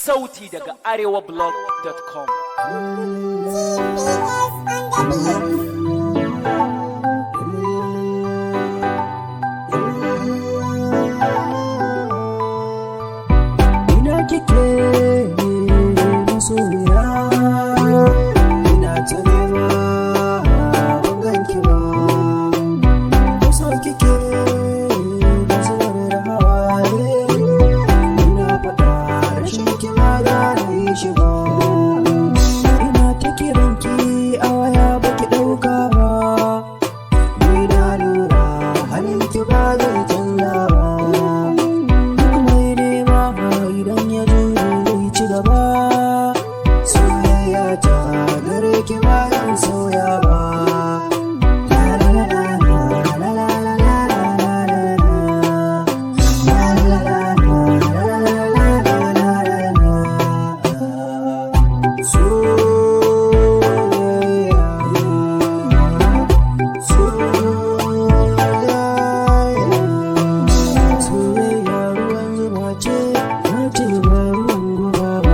Sauti daga arewablog.com. Ina kike masoya, ina ta nema ban ganki ba. Kusa kike da zubar da hawaye, ina faɗa rashin ki ma gane shi ba. Ina ta kiranki a waya baki ɗauka ba, ni na lura halinki ba zai canza ba. Soyayya ta gare ki bayan sauya ba. Soyayya ruwan zuma ce, na ce ba ruwan guba ba.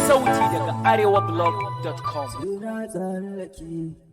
Sauti daga arewablog.com. Suna tsaraki.